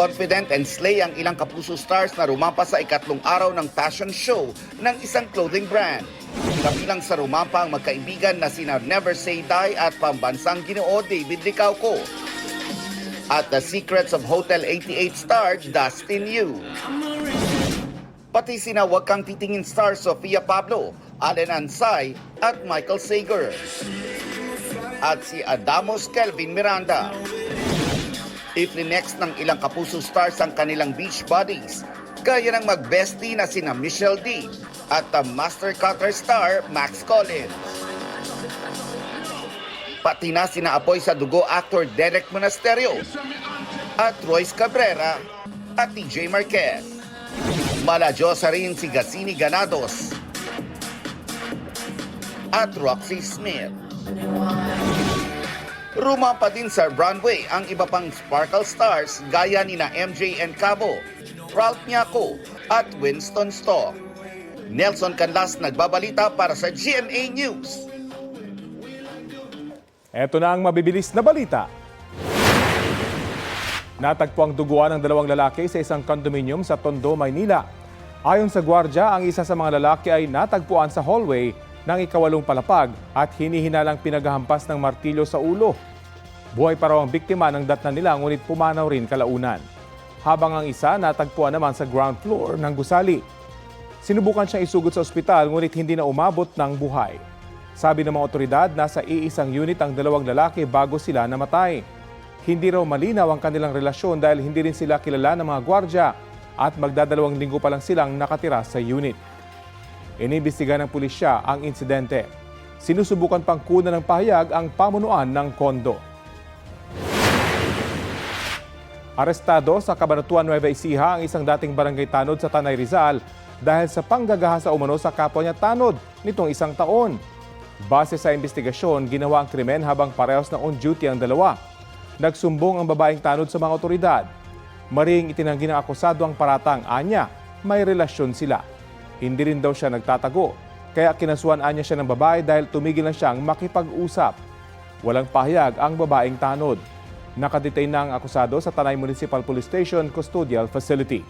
confident and slay ang ilang Kapuso stars na rumampa sa ikatlong araw ng fashion show ng isang clothing brand. Kabilang sa rumampa ang magkaibigan na sina Never Say Die at pambansang Ginoo David Licauco. At The Secrets of Hotel 88 star Dustin Yu. Pati sina Wag Kang Titingin star Sofia Pablo, Allen Ansay at Michael Sager. At si Adamos Kelvin Miranda. Iflinex ng ilang Kapuso stars ang kanilang beach buddies, gaya ng magbestie na sina Michelle D at ang Master Cutter star Max Collins. Pati na sina Apoy sa Dugo actor Derek Monasterio at Royce Cabrera at TJ Marquez. Maladyosa rin si Gasini Ganados at Roxy Smith. Rumampa din sa runway ang iba pang sparkle stars gaya ni na MJ and Cabo, Ralph Ñaco at Winston Stock. Nelson Canlas nagbabalita para sa GMA News. Ito na ang mabibilis na balita. Natagpo ang duguan ng dalawang lalaki sa isang condominium sa Tondo, Maynila. Ayon sa gwardya, ang isa sa mga lalaki ay natagpuan sa hallway ng ikawalong palapag at hinihinalang pinaghahampas ng martilyo sa ulo. Buhay pa raw ang biktima ng datna nila ngunit pumanaw rin kalaunan. Habang ang isa natagpuan naman sa ground floor ng gusali. Sinubukan siyang isugod sa ospital ngunit hindi na umabot ng buhay. Sabi ng mga otoridad, nasa iisang unit ang dalawang lalaki bago sila namatay. Hindi raw malinaw ang kanilang relasyon dahil hindi rin sila kilala ng mga gwardya at magdadalawang linggo pa lang silang nakatira sa unit. Iniimbestigahan ng pulisya ang insidente. Sinusubukan pang kunan ng pahayag ang pamunuan ng kondo. Arestado sa Cabanatuan, Nueva Ecija ang isang dating barangay tanod sa Tanay Rizal dahil sa panggagahasa umano sa kapwa niya tanod nitong isang taon. Base sa investigasyon, ginawa ang krimen habang parehas na on duty ang dalawa. Nagsumbong ang babaeng tanod sa mga otoridad. Maring itinanggi ng akusado ang paratang anya, may relasyon sila. Hindi rin daw siya nagtatago, kaya kinasuhan niya siya ng babae dahil tumigil na siyang makipag-usap. Walang pahayag ang babaeng tanod. Nakadetain na ang akusado sa Tanay Municipal Police Station Custodial Facility.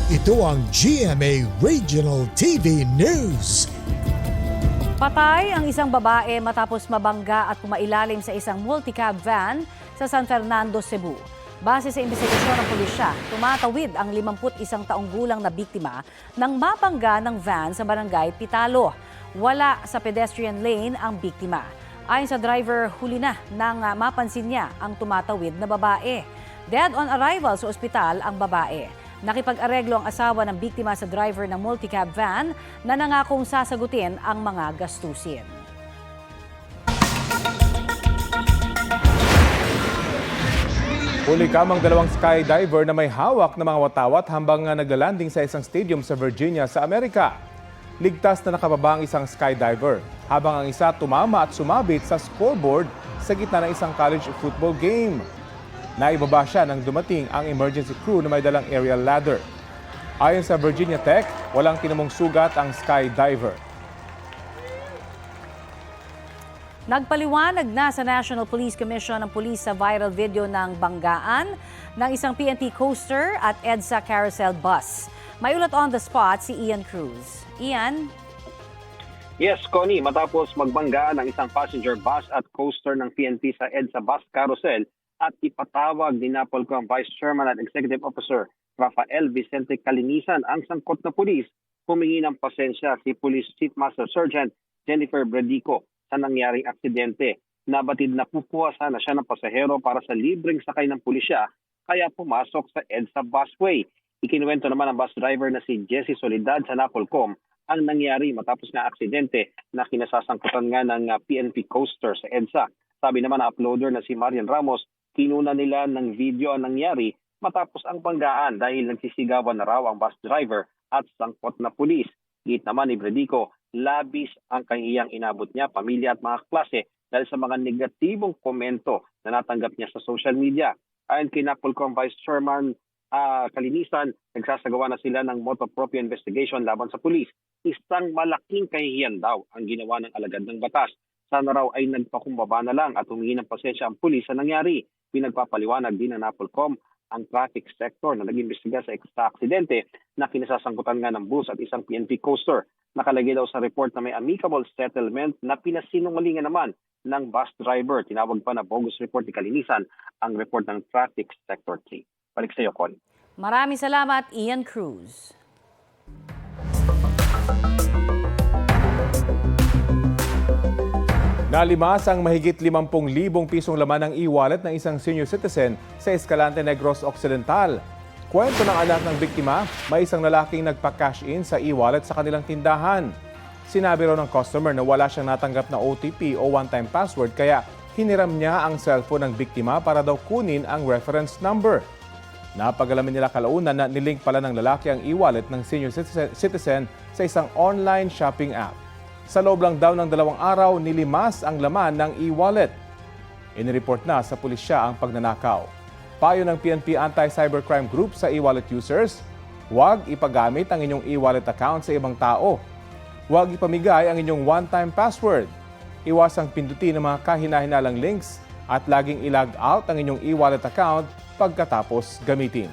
Ito ang GMA Regional TV News. Patay ang isang babae matapos mabangga at pumailalim sa isang multicab van sa San Fernando, Cebu. Base sa investigasyon ng pulisya, tumatawid ang 51 taong gulang na biktima ng mabangga ng van sa barangay Pitalo. Wala sa pedestrian lane ang biktima. Ayon sa driver, huli na nang mapansin niya ang tumatawid na babae. Dead on arrival sa ospital ang babae. Nakipag-areglo ang asawa ng biktima sa driver ng multicab van na nangakong sasagutin ang mga gastusin. Huli kamang dalawang skydiver na may hawak na mga watawat habang naglalanding sa isang stadium sa Virginia sa Amerika. Ligtas na nakababa ang isang skydiver habang ang isa tumama at sumabit sa scoreboard sa gitna ng isang college football game. Naibaba siya nang dumating ang emergency crew na may dalang aerial ladder. Ayon sa Virginia Tech, walang tinamong sugat ang skydiver. Nagpaliwanag na sa National Police Commission ng pulis sa viral video ng banggaan ng isang PNP coaster at EDSA carousel bus. May ulat on the spot si Ian Cruz. Ian? Yes, Connie, matapos magbanggaan ng isang passenger bus at coaster ng PNP sa EDSA bus carousel at ipatawag ni Napolcom Vice Chairman at Executive Officer Rafael Vicente Calinisan ang sangkot na pulis, humingi ng pasensya si Police Chief Master Sergeant Jennifer Bredico sa nangyaring aksidente. Nabatid na pupuwasan na siya ng pasahero para sa libreng sakay ng pulisya kaya pumasok sa EDSA busway. Ikinuwento naman ng bus driver na si Jesse Solidad sa Napolcom ang nangyari matapos na aksidente na kinasasangkutan nga ng PNP coaster sa EDSA. Sabi naman ng uploader na si Marian Ramos, kinuna nila ng video ang nangyari matapos ang banggaan dahil nagsisigawan na raw ang bus driver at sangkot na pulis. Git naman ni Bredico, labis ang kahiyang inabot niya, pamilya at mga klase dahil sa mga negatibong komento na natanggap niya sa social media. Ayon kay Napolcom Vice Chairman Calinisan, nagsasagawa na sila ng motu proprio investigation laban sa pulis. Isang malaking kahihiyan daw ang ginawa ng alagad ng batas. Sana raw ay nagpakumbaba na lang at humingi ng pasensya ang pulis sa nangyari. Pinagpapaliwanag din ng NAPOLCOM ang traffic sector na nag-imbestiga sa aksidente na kinasasangkutan nga ng bus at isang PNP coaster. Nakalagay daw sa report na may amicable settlement na pinasinungalingan naman ng bus driver. Tinawag pa na bogus report ni Kalinisan ang report ng Traffic Sector 3. Balik sa iyo, Connie. Maraming salamat, Ian Cruz. Nalimas ang mahigit 50,000 pisong laman ng e-wallet ng isang senior citizen sa Escalante Negros Occidental. Kwento ng anak ng biktima, may isang lalaking nagpa-cash in sa e-wallet sa kanilang tindahan. Sinabi raw ng customer na wala siyang natanggap na OTP o one-time password kaya hiniram niya ang cellphone ng biktima para daw kunin ang reference number. Napag-alaman nila kalaunan na nilink pala ng lalaki ang e-wallet ng senior citizen sa isang online shopping app. Sa loob lang daw ng 2 araw, nilimas ang laman ng e-wallet. Inireport na sa pulisya ang pagnanakaw. Payo ng PNP Anti-Cybercrime Group sa e-wallet users, huwag ipagamit ang inyong e-wallet account sa ibang tao. Huwag ipamigay ang inyong one-time password. Iwasang pindutin ang mga kahina-hinalang links at laging i-log out ang inyong e-wallet account pagkatapos gamitin.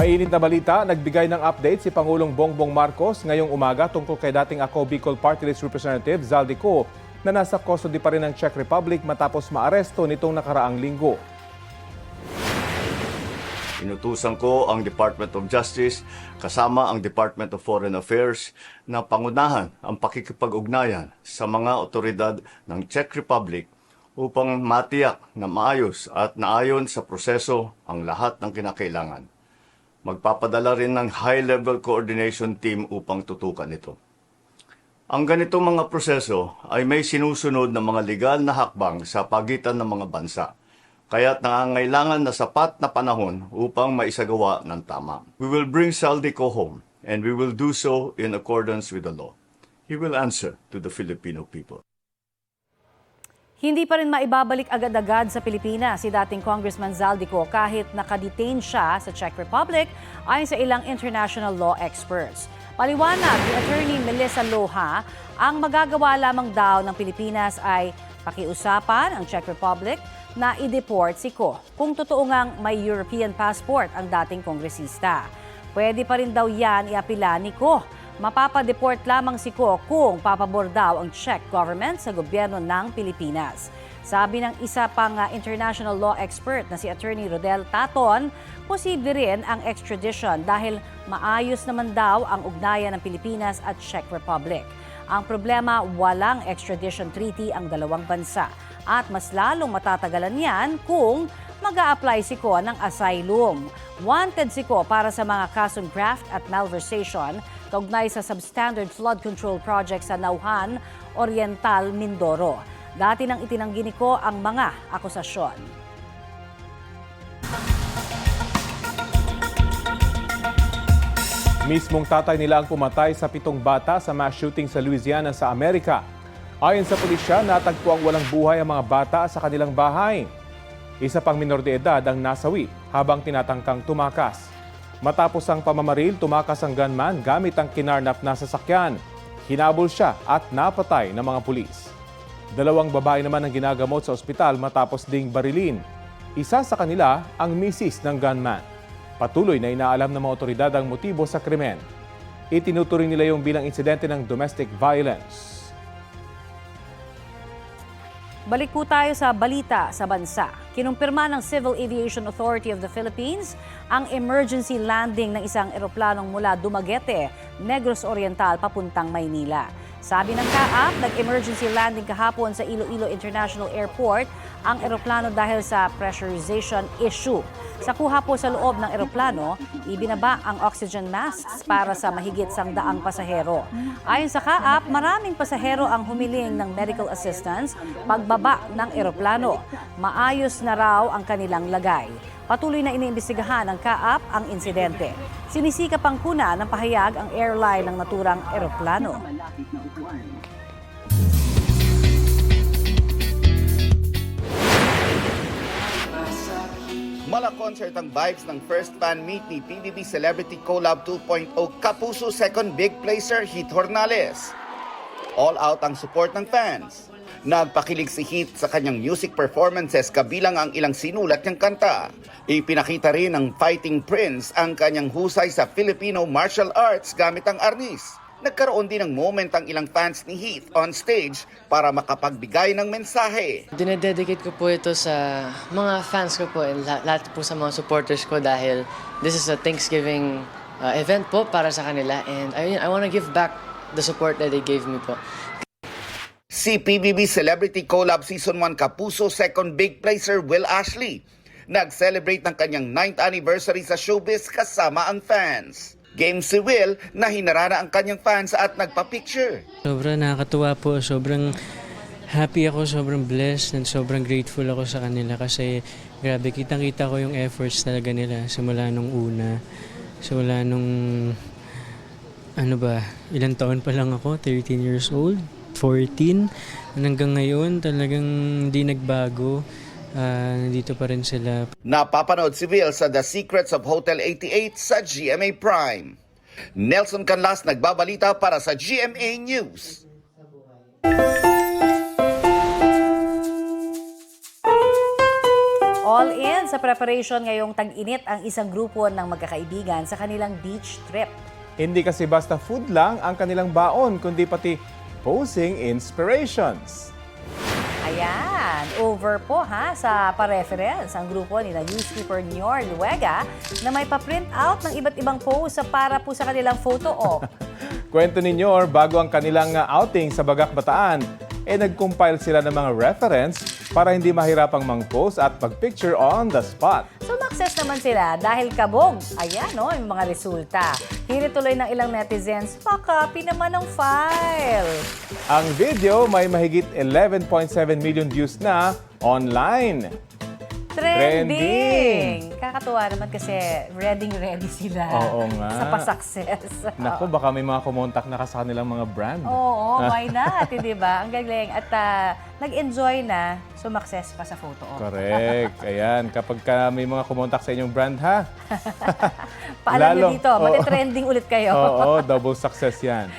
Mainit na balita, nagbigay ng update si Pangulong Bongbong Marcos ngayong umaga tungkol kay dating Ako Bicol Party List Representative Zaldico na nasa custody pa rin ng Czech Republic matapos maaresto nitong nakaraang linggo. Inutusan ko ang Department of Justice kasama ang Department of Foreign Affairs na pangunahan ang pakikipag-ugnayan sa mga otoridad ng Czech Republic upang matiyak na maayos at naayon sa proseso ang lahat ng kinakailangan. Magpapadala rin ng high-level coordination team upang tutukan ito. Ang ganitong mga proseso ay may sinusunod na mga legal na hakbang sa pagitan ng mga bansa, kaya't nangangailangan na sapat na panahon upang maisagawa ng tama. We will bring Zaldico home, and we will do so in accordance with the law. He will answer to the Filipino people. Hindi pa rin maibabalik agad-agad sa Pilipinas si dating Congressman Zaldico kahit nakadetain siya sa Czech Republic ayon sa ilang international law experts. Paliwanag ni Attorney Melissa Loha, ang magagawa lamang daw ng Pilipinas ay pakiusapan ang Czech Republic na i-deport si Ko kung totoo ngang may European passport ang dating kongresista. Pwede pa rin daw yan iapila ni Ko. Mapapadeport lamang si Ko kung papabor daw ang Czech government sa gobyerno ng Pilipinas. Sabi ng isa pang international law expert na si Attorney Rodel Taton, posible rin ang extradition dahil maayos naman daw ang ugnayan ng Pilipinas at Czech Republic. Ang problema, walang extradition treaty ang dalawang bansa at mas lalong matatagalan yan kung mag-a-apply si Ko ng asylum. Wanted si Ko para sa mga kasong graft at malversation kaugnay sa substandard flood control project sa Nauhan, Oriental, Mindoro. Dati nang itinanggi ni Ko ang mga akusasyon. Mismong tatay nila ang pumatay sa 7 bata sa mass shooting sa Louisiana sa Amerika. Ayon sa pulisya, natagpuang walang buhay ang mga bata sa kanilang bahay. Isa pang minor de edad ang nasawi habang tinatangkang tumakas. Matapos ang pamamaril, tumakas ang gunman gamit ang kinarnap na sasakyan. Hinabol siya at napatay ng mga pulis. 2 babae naman ang ginagamot sa ospital matapos ding barilin. Isa sa kanila ang misis ng gunman. Patuloy na inaalam ng mga otoridad ang motibo sa krimen. Itinuturing nila yung bilang insidente ng domestic violence. Balik po tayo sa balita sa bansa. Kinumpirma ng Civil Aviation Authority of the Philippines ang emergency landing ng isang eroplanong mula Dumaguete, Negros Oriental papuntang Maynila. Sabi ng CAAP, nag-emergency landing kahapon sa Iloilo International Airport ang eroplano dahil sa pressurization issue. Sa kuha po sa loob ng eroplano, ibinaba ang oxygen masks para sa mahigit 100 pasahero. Ayon sa CAAP, maraming pasahero ang humiling ng medical assistance pagbaba ng eroplano. Maayos na raw ang kanilang lagay. Patuloy na iniimbestigahan ng CAAP ang insidente. Sinisikap ang kuna ng pahayag ang airline ng naturang eroplano. Mala concert ang vibes ng first fan meet ni PBB Celebrity Collab 2.0 Kapuso second big placer Heath Hornales. All out ang support ng fans. Nagpakilig si Heath sa kanyang music performances kabilang ang ilang sinulat niyang kanta. Ipinakita rin ng Fighting Prince ang kanyang husay sa Filipino martial arts gamit ang arnis. Nagkaroon din ng moment ang ilang fans ni Heath on stage para makapagbigay ng mensahe. Dinededicate ko po ito sa mga fans ko po and lahat po sa mga supporters ko dahil this is a Thanksgiving event po para sa kanila and I want to give back the support that they gave me po. Si PBB Celebrity Collab Season 1 Kapuso second big placer Will Ashley nag-celebrate ng kanyang 9th anniversary sa showbiz kasama ang fans. Game si Will na hinarana ang kanyang fans at nagpa-picture. Sobrang nakakatuwa po, sobrang happy ako, sobrang blessed and sobrang grateful ako sa kanila kasi grabe, kitang-kita ko yung efforts talaga nila simula nung una. Simula nung, ilang taon pa lang ako, 13 years old, 14. Hanggang ngayon talagang hindi nagbago. Nandito pa rin sila. Napapanood si Will sa The Secrets of Hotel 88 sa GMA Prime. Nelson Canlas nagbabalita para sa GMA News. All in sa preparation ngayong tag-init ang isang grupo ng magkakaibigan sa kanilang beach trip. Hindi kasi basta food lang ang kanilang baon, kundi pati posing inspirations. Ayan, over po sa pa-reference ang grupo ni na newskeeper Nior Luega na may pa-print out ng iba't ibang pose para po sa kanilang photo op. Kwento ni Nior, bago ang kanilang outing sa Bagak Bataan, nag-compile sila ng mga reference para hindi mahirapang mang-post at mag-picture on the spot. Sumakses naman sila dahil kabog. Ayan yung mga resulta. Hirit tuloy ng ilang netizens, pa-copy naman ng file. Ang video may mahigit 11.7 million views na online. Trending! Kakatuwa naman kasi ready sila Oo nga. sa pa-success. Naku, baka may mga kumontak na sa kanilang mga brand. Oo, why not? Di ba? Ang galing. At nag-enjoy na, sumakses pa sa photo op. Correct. Ayan, kapag may mga kumontak sa inyong brand, ha? Paalam nyo Lalo, dito, matitrending ulit kayo. Oo, double success yan.